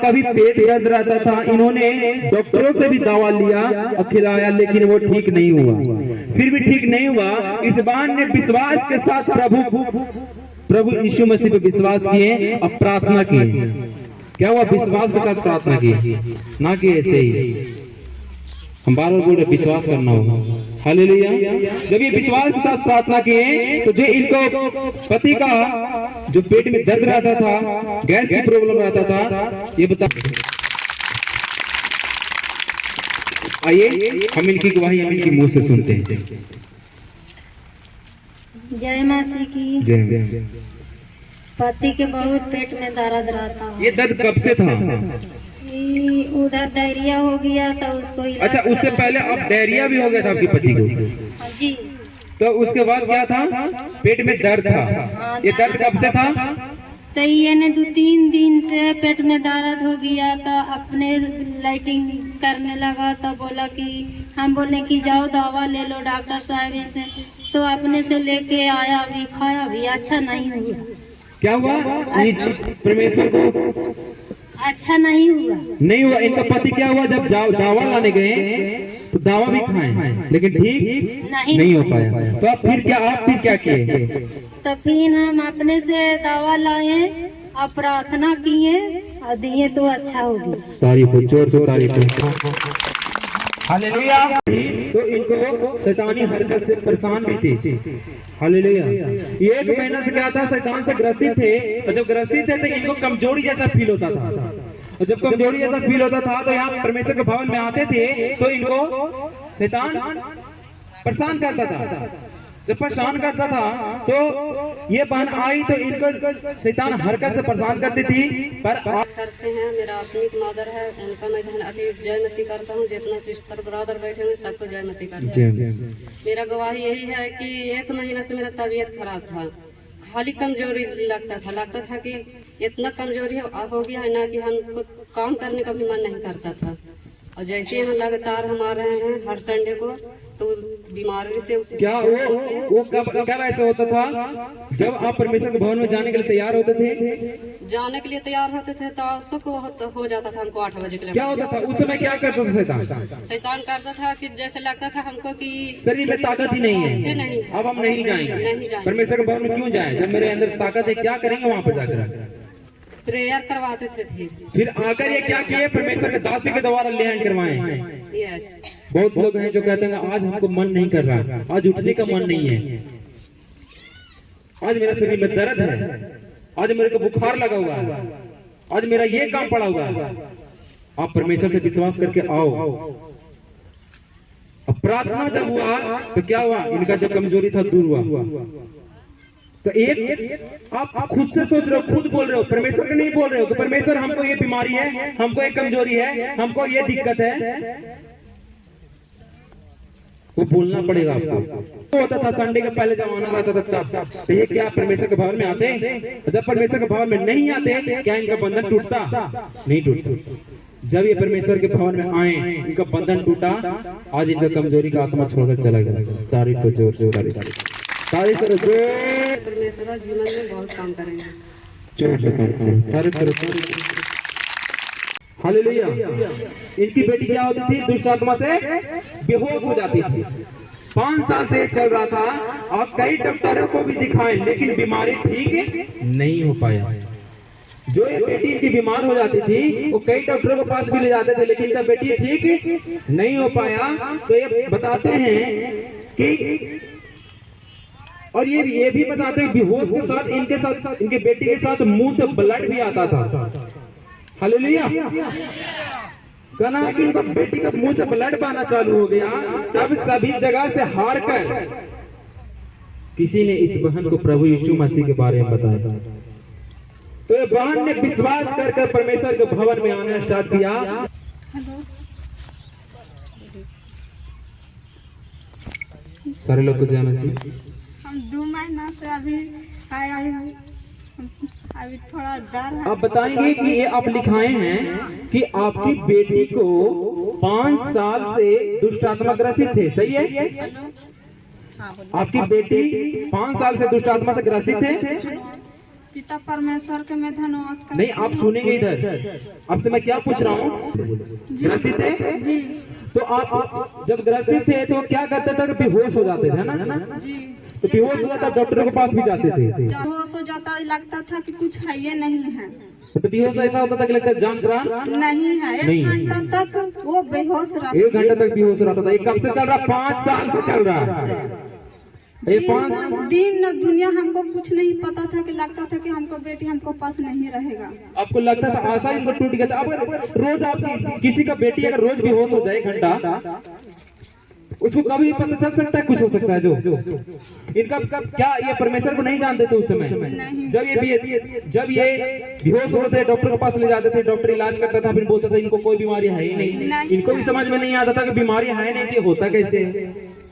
कभी पेट दर्द रहता था, इन्होंने डॉक्टरों से भी दवा लिया और खिलाया, लेकिन वो ठीक नहीं हुआ। फिर भी ठीक नहीं हुआ। इस बार ने विश्वास के साथ प्रभु यीशु मसीह पे विश्वास किए और प्रार्थना की। क्या हुआ? विश्वास के साथ प्रार्थना की, ना कि ऐसे ही। हम बार बार बोल रहे विश्वास करना होगा। हालेलुया। जब ये विश्वास के साथ प्रार्थना किए तो जो इनको पति का जो पेट में दर्द रहता था, गैस की प्रॉब्लम रहता था, ये बता। आइए हम इनकी गवाही हम इनकी मुंह से सुनते हैं। जय मसीह की। जय। पति के बहुत पेट में दर्द रहता। ये दर्द कब से था? उधर डायरिया हो गया था उसको। अच्छा, उससे पहले अब डायरिया भी हो गया था आपके पति को? जी। तो उसके बाद क्या था? पेट में दर्द था। ये दर्द कब से था? तो ये ने 2-3 दिन से पेट में दर्द हो गया था। अपने लाइटिंग करने लगा तो बोला कि हम बोले कि जाओ दवा ले लो डॉक्टर साहब से, तो अपने से लेके आया, अभी खाया भी, अच्छा नहीं हुआ। क्या हुआ? परमेश्वर को अच्छा नहीं हुआ। नहीं हुआ। इनका पति क्या हुआ? जब दवा लाने गए तो दवा भी खाए, लेकिन ठीक नहीं हो पाया। तो आप फिर क्या किए? तो फिर हम अपने से दवा लाए और प्रार्थना किए और दिए तो अच्छा हो गया। तारीफ हो, जोर से तारीफ हो। हालेलुया। तो इनको शैतानी हरकत से परेशान भी थे। हालेलुया। 1 महीना से क्या था? शैतान से ग्रसित थे। और जब ग्रसित थे तो इनको कमजोरी जैसा फील होता था। और जब कमजोरी जैसा फील होता था तो यहाँ परमेश्वर के भवन में आते थे तो इनको शैतान परेशान करता था। जब परेशान करता था तो ये बहन आई तो इनको शैतान हरकत से परेशान करती थी। पर करते हैं, मेरा आत्मिक मदर है, उनका मैं धन्यवाद जय मसीह करता हूँ। जितना सिस्टर ब्रदर बैठे हुए सबको जय मसीह करता हूँ। मेरा गवाही यही है कि 1 महीना से मेरा तबीयत खराब था, खाली कमजोरी लगता था कि इतना कमजोरी हो गया है ना कि हमको काम करने का भी मन नहीं करता था। और जैसे यहाँ लगातार हम आ रहे हैं हर संडे को, तो बीमारी से क्या वो कब ऐसा होता था? जब आप परमेश्वर के भवन में जाने के लिए तैयार होते थे तो सबको हो जाता था हमको 8 बजे के लिए। क्या होता था उस समय? क्या करता था शैतान करता था कि जैसे लगता था हमको कि शरीर में ताकत ही नहीं है, अब हम नहीं जाएंगे परमेश्वर के भवन में। क्यों जाए जब मेरे अंदर ताकत है? क्या करेंगे वहाँ पर जाकर? प्रेयर करवाते थे। फिर आकर ये क्या किए? परमेश्वर के दासी के द्वारा लेहन करवाए। यस। बहुत लोग हैं जो कहते हैं आज हमको मन नहीं कर रहा, आज उठने का मन नहीं है, आज मेरा शरीर में दर्द है, आज मेरे को बुखार लगा हुआ है, आज मेरा ये काम पड़ा हुआ है। आप परमेश्वर से विश्वास करके आओ। अब प्रार्थना जब हुआ तो क्या हुआ? इनका जो कमजोरी था दूर हुआ। तो एक आप खुद से सोच रहे हो, खुद बोल रहे हो, परमेश्वर को नहीं बोल रहे हो कि परमेश्वर हमको ये बीमारी है, हमको एक कमजोरी है, हमको ये दिक्कत है। वो बोलना पड़ेगा आपको। तो होता था संडे के पहले जब आना जाता था तब, तो ये क्या परमेश्वर के भवन में आते हैं? जब परमेश्वर के भवन में नहीं आते क्या इनका बंधन टूटता? नहीं टूटता। जब ये परमेश्वर के भवन में आए इनका बंधन टूटा। आज इनका कमजोरी का आत्मा छोड़कर चला गया। तारीफ को जोर से तारीफ करो। परमेश्वर जीवन में बहुत काम करेंगे। जोर से तारीफ करो। हालेलुया। इनकी बेटी क्या होती थी? दुष्ट आत्मा से बेहोश हो जाती थी। 5 साल से चल रहा था और कई डॉक्टरों को भी दिखाए, लेकिन बीमारी ठीक नहीं हो पाया। जो ये बेटी इनकी बीमार हो जाती थी वो कई डॉक्टरों के पास भी ले जाते थे, लेकिन इनका बेटी ठीक नहीं हो पाया। तो ये बताते हैं कि और ये भी बताते हैं बेहोश के साथ इनके बेटी के साथ मुंह से ब्लड भी आता था। हालेलुया। कहना कि इनका बेटी का मुंह से ब्लड बहना चालू हो गया। तब सभी जगह से हार कर किसी ने इस बहन को प्रभु यीशु मसीह के बारे में बताया। तो ये बहन ने विश्वास कर परमेश्वर के भवन में आना स्टार्ट किया। सारे लोग को जाना चाहिए। हम 2 महीना से अभी थोड़ा डर है। आप बताएंगे कि ये आप लिखाए हैं कि आपकी बेटी को 5 साल से दुष्ट आत्मा ग्रसित थे, सही है? आपकी बेटी 5 साल से दुष्ट आत्मा से ग्रसित है। पिता परमेश्वर के मैं धन्यवाद करती नहीं, आप सुनेंगे इधर। आपसे मैं क्या पूछ रहा हूँ, ग्रसित थे जी तो आप जब ग्रसित थे तो क्या करते थे? बेहोश हो जाते थे ना? जी। तो बेहोश हुआ था, डॉक्टरों के पास भी जाते थे। बेहोश हो जाता, लगता था कि कुछ है ये नहीं है। तो बेहोश ऐसा होता था कि लगता है जान प्राण नहीं है। नहीं। 1 घंटा तक वो बेहोश रहा। 1 घंटा तक बेहोश रहता था। ये कब से चल रहा? 5 साल से चल रहा है। ये 5 दिन न दुनिया हमको कुछ नहीं पता था कि लगता था कि हमको बेटी हमको पास नहीं रहेगा। आपको लगता था आशा इनको टूट गया था। अब रोज आपकी किसी का बेटी अगर रोज बेहोश हो जाए 1 घंटा, उसको कभी पता चल सकता है? कुछ हो सकता है जो इनका क्या ये परमेश्वर को नहीं जानते थे उस समय? जब ये बेहोश होते थे, डॉक्टर के पास ले जाते थे, डॉक्टर इलाज करता था, फिर बोलता था इनको कोई बीमारी है ही नहीं। इनको भी समझ में नहीं आता था कि बीमारी है नहीं थी, होता कैसे?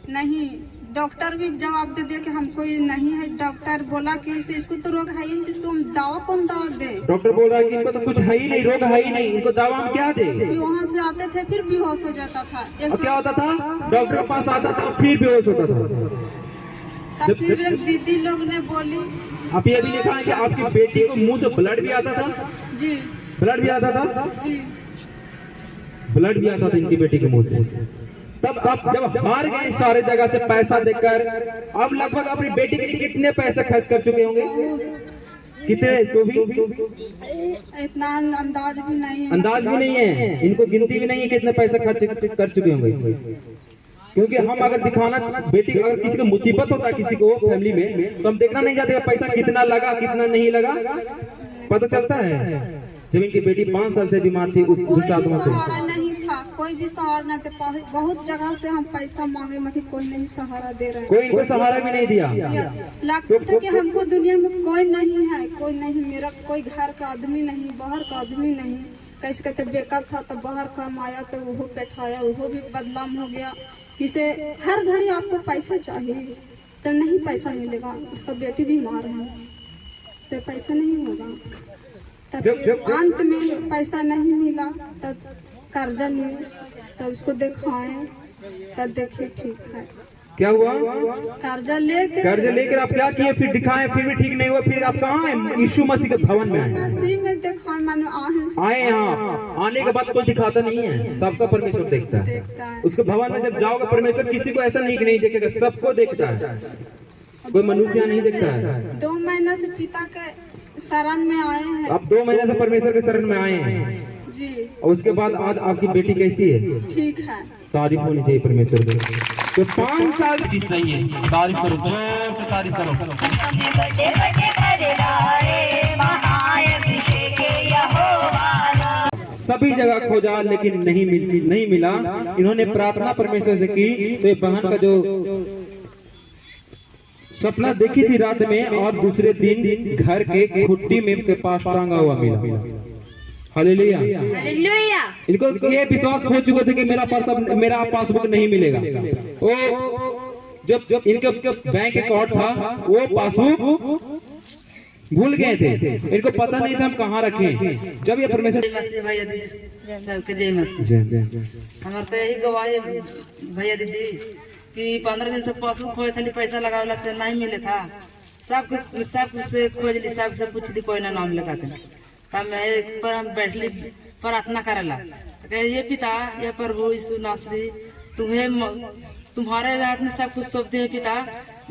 नहीं, डॉक्टर भी जवाब दे दिया कि हमको ये नहीं है। डॉक्टर बोला कि इसको तो रोग है ही नहीं, इसको हम दवा कौन दवा दे? डॉक्टर बोल रहा है कि इनको तो कुछ है ही नहीं, रोग है ही नहीं, इनको दवा हम क्या दे? वहाँ से आते थे फिर बेहोश हो जाता था। और क्या होता था? डॉक्टर के पास आता था फिर बेहोश होता था। तब फिर एक दीदी लोग ने बोली, आप ये भी देखा है कि आपकी बेटी को मुंह से ब्लड भी आता था? जी ब्लड भी आता था? जी ब्लड भी आता था इनकी बेटी के मुंह से। तब आप जब हार गए सारे जगह से पैसा देकर, अब लगभग अपनी बेटी के लिए कितने पैसे खर्च कर चुके होंगे? कितने? तो भी इतना अंदाज भी नहीं, अंदाज भी नहीं है, इनको गिनती भी नहीं है कितने पैसे खर्च कर चुके होंगे। क्योंकि हम अगर दिखाना, बेटी अगर किसी को मुसीबत होता है किसी को फैमिली में, तो हम देखना नहीं चाहते पैसा कितना लगा कितना नहीं लगा, पता चलता है। जब इनकी बेटी 5 साल से बीमार थी, उस कोई भी आत्मा से सहारा नहीं था, कोई भी सहारा नहीं था। बहुत जगह से हम पैसा मांगे मगर कोई नहीं सहारा दे रहे। कोई इनको सहारा भी नहीं दिया। लगता था कि हमको दुनिया में कोई नहीं है, कोई नहीं, मेरा कोई घर का आदमी नहीं, बाहर का आदमी नहीं। कैसे कहते बेकार था तो बाहर काम आया तो वो बैठाया, वो भी बदनाम हो गया। इसे हर घड़ी आपको पैसा चाहिए तो नहीं पैसा मिलेगा। उसका बेटी बीमार है तो पैसा नहीं होगा। तब अंत में पैसा नहीं मिला, तब कर्जा लिए, तब उसको दिखाएं, तब देखिए ठीक है। क्या हुआ? कर्जा लेकर आप क्या किए? फिर दिखाएं, फिर भी ठीक नहीं हुआ, फिर आप कहाँ आए? यीशु मसीह के भवन में आए। मसीह में दिखाएं, मानो आए यहाँ आने के बाद कोई दिखाता नहीं है, सबका परमेश्वर देखता है। उसके भवन में जब जाओगे, परमेश्वर किसी को ऐसा नहीं कि नहीं देखेगा, सबको देखता है, कोई मनुष्य नहीं देखता है। 2 महीना से पिता के शरण में आए हैं। आप 2 महीने से परमेश्वर के शरण में आए हैं जी। और उसके बाद आज आपकी बेटी कैसी है? ठीक है। तारीफ होनी चाहिए परमेश्वर की। तो 5 साल की सही है, तारीफ करो, जोर से तारीफ करो। सभी जगह खोजा लेकिन नहीं मिला। इन्होंने प्रार्थना परमेश्वर से की तो ये बहन का जो सपना देखी थी रात में, और दूसरे दिन घर के खुट्टी में के पास टांगा हुआ मिला। हालेलुया। इनको ये विश्वास हो चुके थे कि मेरा पासबुक नहीं मिलेगा। वो जब इनके बैंक अकाउंट था, वो पासबुक भूल गए थे, इनको पता नहीं था हम कहाँ रखें। जब ये परमेश्वर भैया दीदी सबके जय मसीह। हमारे तो यही गवाही भैया दीदी कि 15 दिन से पासबुक खोले थे, पैसा लगावला से नहीं मिले था। सब कुछ से खोज ली, सब पूछ ली, कोई ना नाम लगाते। तब मैं पर हम बैठली प्रार्थना करेला, तो ये पिता, ये प्रभु यीशु नासरी, तुम्हारे हाथ में सब कुछ सौंपते हैं पिता।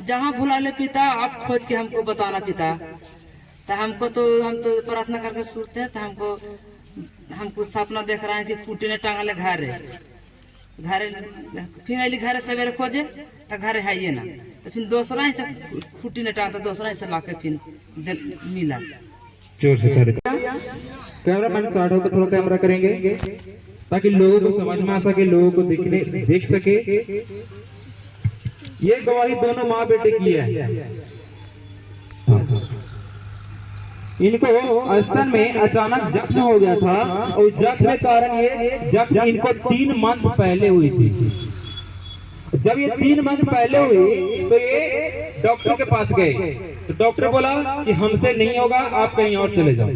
जहाँ भुला ले पिता, आप खोज के हमको बताना पिता। तो हम तो प्रार्थना करके सोचते हैं, तो हमको सपना देख रहे हैं कि खूटी ने टांगले घर फिर अली घर सवेरे खोजे तो घर है ये ना, तो फिर दूसरा ही से खूटी ने टांगता, दूसरा ही से लाके फिर मिला। जोर से कैमरा मैन स्टार्ट होकर थोड़ा कैमरा करेंगे ताकि लोगों को समझ में आ सके, लोगों को देख सके। ये गवाही दोनों माँ बेटे की है। इनको स्तन में अचानक जख्म हो गया था और जख्म के कारण ये जख्म इनको 3 मंथ पहले हुई थी। जब ये 3 मंथ पहले हुई तो ये डॉक्टर के पास गए, तो डॉक्टर बोला कि हमसे नहीं होगा, आप कहीं और चले जाओ।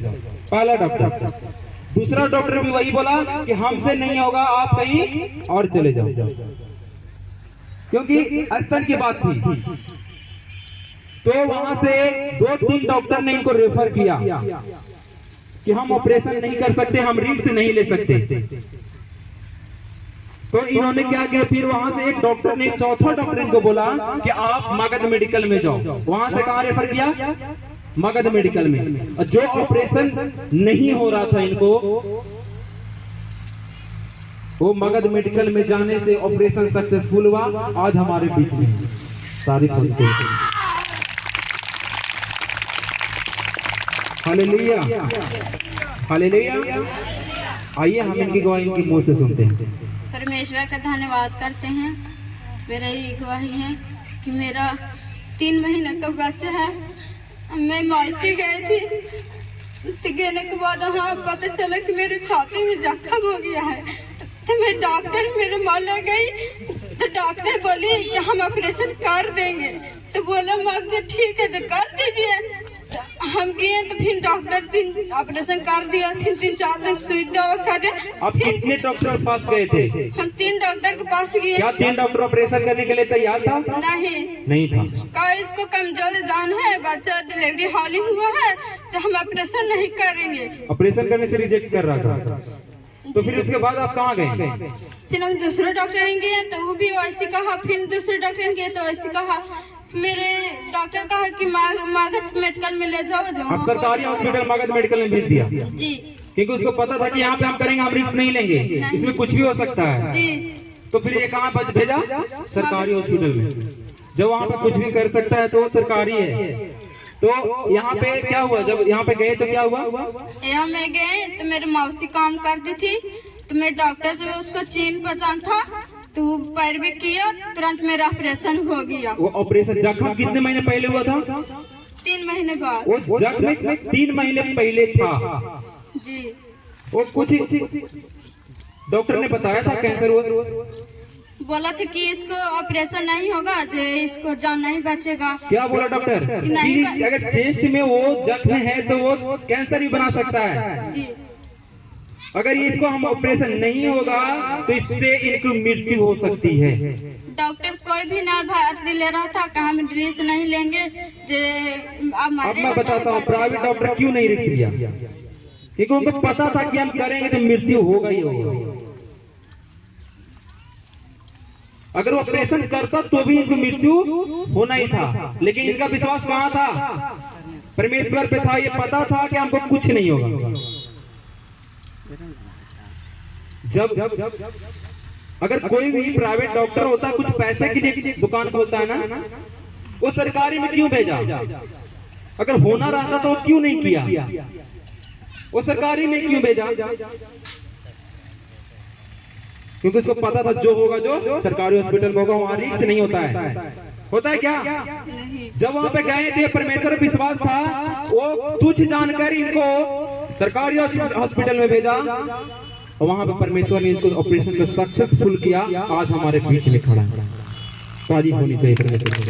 पहला डॉक्टर। दूसरा डॉक्टर भी वही बोला कि हमसे नहीं होगा, आप कहीं और चले जाओ, क्योंकि स्तन की बात थी। तो वहां से 2-3 डॉक्टर ने इनको रेफर किया कि हम ऑपरेशन नहीं कर सकते, हम रिस्क नहीं ले सकते। तो इन्होंने क्या किया, फिर वहां से एक डॉक्टर ने, चौथा डॉक्टर इनको बोला कि आप मगध मेडिकल में जाओ। वहां से कहां रेफर किया? मगध मेडिकल में। और जो ऑपरेशन नहीं हो रहा था इनको, वो मगध मेडिकल में जाने से ऑपरेशन सक्सेसफुल हुआ। आज हमारे बीच में तारीफ होनी चाहिए। Hallelujah, hallelujah. आइए हम इनकी गवाही इनकी मुंह से सुनते हैं। परमेश्वर का धन्यवाद करते हैं। मेरा ये गवाही है कि मेरा 3 महीने का बच्चा है। मैं मायके गई थी, तो गने के बाद वहाँ पता चला कि मेरे छाती में जख्म हो गया है। तो मैं डॉक्टर मेरे माँ ले गई, तो डॉक्टर बोली कि हम ऑपरेशन कर देंगे। तो बोला माँ ठीक है तो कर दीजिए। तो हम गए तो फिर डॉक्टर 3 ऑपरेशन कर दिया, फिर 3-4 दिन सुई दवा करे। आप कितने डॉक्टर के पास गए थे? हम 3 डॉक्टर के पास गए। क्या 3 डॉक्टर ऑपरेशन करने के लिए तैयार था? नहीं था। का इसको कमजोर जान है, बच्चा डिलीवरी हाल ही हुआ है, तो हम ऑपरेशन नहीं करेंगे। ऑपरेशन करने से रिजेक्ट कर रहा था। तो फिर उसके बाद आप कहाँ गए? फिर हम दूसरे डॉक्टर गए तो वो भी वैसे कहा, फिर दूसरे डॉक्टर गए तो वैसे कहा। मेरे डॉक्टर कहा कि मगध मेडिकल में ले जाओ। आप सरकारी हॉस्पिटल मगध मेडिकल में भेज दिया जी, क्योंकि उसको पता था कि यहाँ पे हम करेंगे, हम रिस्क नहीं लेंगे, इसमें कुछ भी हो सकता है जी। तो फिर ये कहाँ भेजा? सरकारी हॉस्पिटल में। जब वहाँ पे कुछ भी कर सकता है तो सरकारी है। तो यहाँ पे क्या हुआ? जब यहाँ पे गए तो क्या हुआ? यहाँ में गए तो मेरी मौसी काम करती थी, तो मैं डॉक्टर से उसको चीन पहचान था, तो वो पैरवी किया, तुरंत मेरा ऑपरेशन हो गया। वो ऑपरेशन जख्म कितने महीने पहले हुआ था? 3 महीने बाद। वो जख्म 3 महीने पहले था जी। वो कुछ डॉक्टर ने बताया था कैंसर हुआ, बोला था कि इसको ऑपरेशन नहीं होगा, इसको जान नहीं बचेगा। क्या बोला डॉक्टर? कि अगर चेस्ट में वो जख्म है तो वो कैंसर ही बना सकता है जी। अगर इसको हम ऑपरेशन नहीं होगा तो इससे इनकी मृत्यु हो सकती है। डॉक्टर कोई भी ना भर्ती ले रहा था, कहा हम रिस्क नहीं लेंगे। अब मैं बताता हूँ प्राइवेट डॉक्टर क्यों नहीं रिस्क लिया, क्योंकि उनको पता था कि हम करेंगे तो मृत्यु होगा ही होगा। अगर वो ऑपरेशन करता तो भी इनको मृत्यु होना ही था, लेकिन इनका विश्वास कहाँ था? परमेश्वर पे था। ये पता था कि हमको कुछ नहीं होगा। जब अगर कोई भी प्राइवेट डॉक्टर होता है, कुछ पैसे की लिए दुकान खोलता है ना, वो सरकारी में क्यों भेजा? अगर होना रहता तो वो क्यों नहीं किया? वो सरकारी में क्यों भेजा? क्योंकि उसको पता था जो होगा, जो सरकारी हॉस्पिटल में होगा, वहां रिस्क नहीं होता है। होता है क्या? जब वहां पे गए थे, परमेश्वर विश्वास था, वो तुच्छ जानकर इनको सरकारी हॉस्पिटल में भेजा, और वहां पे परमेश्वर ने इनको ऑपरेशन को सक्सेसफुल किया। आज हमारे बीच में खड़ा है। तारीफ होनी चाहिए परमेश्वर की।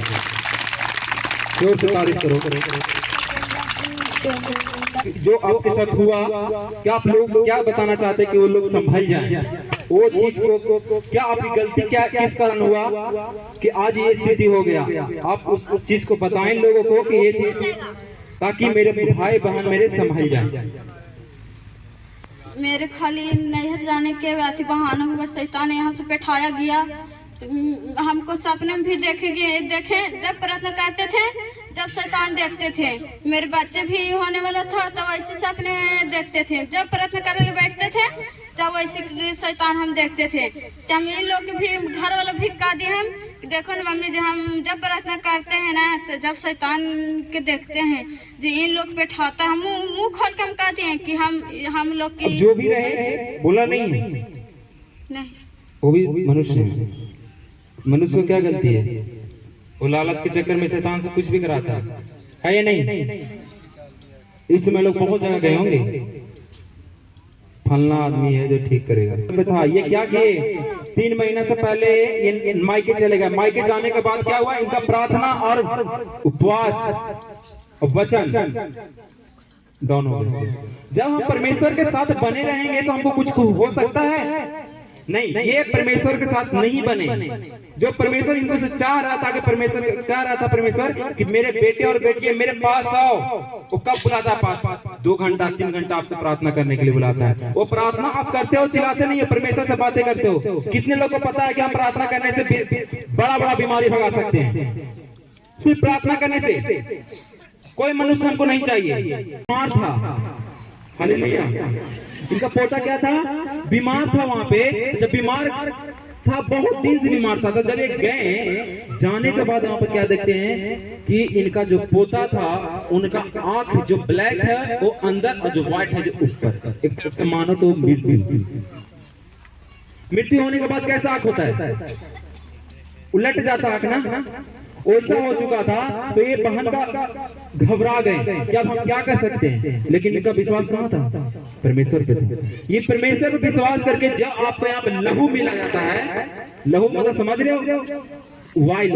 जोर से तारीफ करो। जो आपके साथ हुआ, क्या आप लोग क्या बताना चाहते कि वो लोग संभल जाएं? वो चीज को क्या आपकी गलती क्या किस कारण हुआ कि आज ये स्थिति हो गया? आप उस चीज को बताएं लोगों को कि ये चीज, ताकि मेरे भाई बहन मेरे संभल जाएं। मेरे खाली नैहर जाने के बाद बहाना हुआ, शैतान यहाँ से बैठाया गया। हमको सपने में भी देखे जब प्रार्थना करते थे, जब शैतान देखते थे। मेरे बच्चे भी होने वाला था तो वैसे सपने देखते थे। जब प्रार्थना करने बैठते थे तब वैसे शैतान हम देखते थे। तो हम इन लोग भी घर वाला भी कहा दिए हम, देखो ना मम्मी, जब हम जब प्रार्थना करते हैं ना, तो जब शैतान के देखते हैं जो इन लोग पे ठाता है, मुंह खोल के हम कहते हैं कि हम लोग की जो भी रहे बोला नहीं, वो भी मनुष्य है। मनुष्य को क्या गलती है? वो लालच के चक्कर में शैतान से कुछ भी कराता है या नहीं? इस समय लोग बहुत जगह गए होंगे, फलना आदमी है जो ठीक करेगा। था ये क्या किए? 3 महीने से पहले ये मायके चले गए। मायके जाने के बाद क्या हुआ? इनका प्रार्थना और उपवास और वचन डाउन हो गया। जब हम परमेश्वर के साथ बने रहेंगे तो हमको कुछ हो सकता है? नहीं, ये परमेश्वर के साथ नहीं बने। जो परमेश्वर इनको से चाह रहा था कि परमेश्वर कि मेरे बेटे और बेटियां मेरे पास आओ, वो कब बुलाता है पास? 2 घंटा 3 घंटा आपसे प्रार्थना करने के लिए बुलाता है। वो प्रार्थना आप करते हो, चिल्लाते नहीं हो, परमेश्वर से बातें करते हो। कितने लोगों को पता है कि हम प्रार्थना करने से बड़ा बीमारी भगा सकते हैं? सिर्फ प्रार्थना करने से। कोई मनुष्य हमको नहीं चाहिए। बीमार था, हालेलुया। इनका पोता क्या था? बीमार था। वहां पे जब बीमार था, बहुत दिन से बीमार था, तो जब एक गए, जाने के बाद वहां पर क्या देखते हैं कि इनका जो पोता था, उनका आंख जो ब्लैक है वो अंदर और जो व्हाइट है जो ऊपर। एक तरफ से मानो तो मृत्यु होने के बाद कैसा आंख होता है? उलट जाता आंख ना, ऐसा हो चुका था। तो ये बहन का घबरा गए कि अब हम क्या कर सकते हैं, लेकिन इनका विश्वास कहाँ था? परमेश्वर पे था। ये परमेश्वर पे विश्वास करके जब आपको यहाँ पे लहू मिला जाता है, लहू मतलब समझ रहे हो? वाइल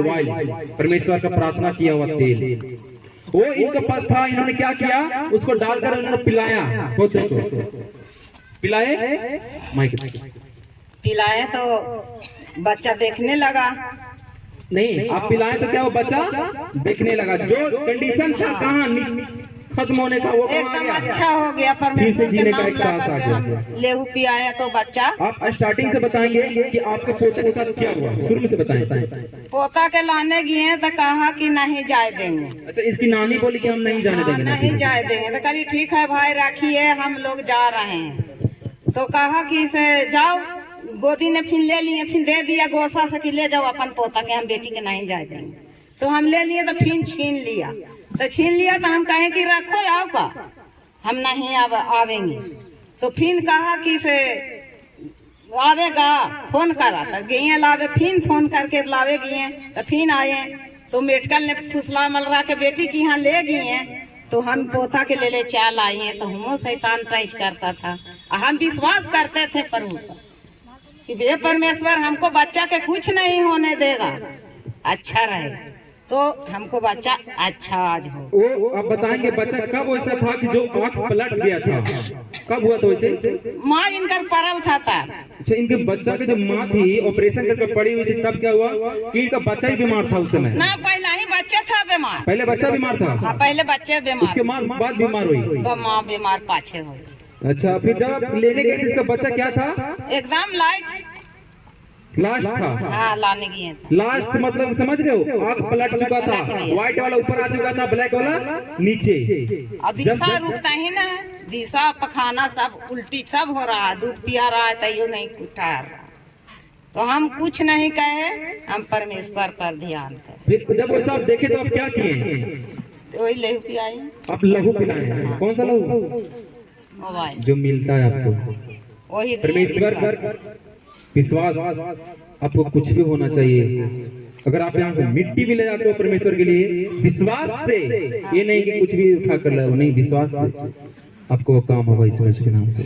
परमेश्वर का प्रार्थना किया हुआ तेल, वो इनके पास था। इन्होंने क्या किया? उसको डालकर उन्होंने पिलाया, पोते को पिलाए, पिलाए तो बच्चा देखने लगा। नहीं, आप पिलाएं तो क्या वो बच्चा देखने लगा। जो कंडीशन था कहाँ खत्म होने का, वो एकदम अच्छा हो गया। परमेश्वर के नाम लेकर के हम लेहू पियाया तो बच्चा। आप स्टार्टिंग से बताएंगे कि आपके पोते के साथ क्या हुआ, शुरू से बताएं। पोता के लाने गए तो कहा कि नहीं जाए देंगे। अच्छा, इसकी नानी बोली कि हम नहीं जाने देंगे। नहीं जाए देंगे तो कही ठीक है भाई, राखिए हम लोग जा रहे हैं। तो कहा कि इसे जाओ, गोदी ने फिर ले लिए, फिर दे दिया गोसा से कि ले जाओ अपन पोता के, हम बेटी के नहीं जाए देंगे। तो हम ले लिए, तो फिर छीन लिया। तो हम कहें कि रखो आओ का, हम नहीं अब आवेंगे। तो फिर कहा कि से आवेगा, फोन करा था गए लावे, फिर फोन करके लावे गए। तो फिर आए तो मेडिकल ने फुसला मलरा के बेटी की यहाँ ले गए। तो हम पोता के ले चाल आए हैं। तो हमो शैतान टच करता था, हम विश्वास करते थे प्रभु कि बे परमेश्वर हमको बच्चा के कुछ नहीं होने देगा, अच्छा रहे तो हमको बच्चा अच्छा आज हो। वो आप बताएंगे बच्चा कब ऐसा था कि जो आंख पलट गया था? कब हुआ? तो वैसे माँ इनका परल था। अच्छा, इनके बच्चा के जो माँ थी ऑपरेशन करके पड़ी हुई थी, तब क्या हुआ कि इनका बच्चा ही बीमार था उस समय? ना, पहले ही बच्चा था बीमार। पहले बच्चा बीमार था? हाँ, पहले बच्चे बीमार, उसके बाद बीमार हुई, माँ बीमार पाछे हुई। अच्छा, फिर जब लेने गए थे इसका बच्चा क्या था? एकदम लास्ट था। हाँ, लाने गए लास्ट मतलब समझ रहे हो? आंख पलट चुका था, व्हाइट वाला ऊपर आ चुका था, ब्लैक वाला नीचे। अब दिशा रुकता ही ना, दिशा पखाना सब उल्टी सब हो रहा है, दूध पिया रहा है तैयो नहीं उठा रहा। तो हम कुछ नहीं कहे, हम परमेश्वर पर ध्यान करें। फिर जब वैसा आप देखे तो आप क्या किए? वही लहू पियाई। आप लहू पिलाए? कौन सा लहू? जो मिलता है आपको वही। परमेश्वर पर विश्वास आपको कुछ भी होना चाहिए। अगर आप यहाँ से मिट्टी भी ले जाते हो परमेश्वर के लिए विश्वास से, ये नहीं कि कुछ भी उठा कर लो, नहीं, विश्वास से आपको वो काम होगा ईश्वर के नाम से।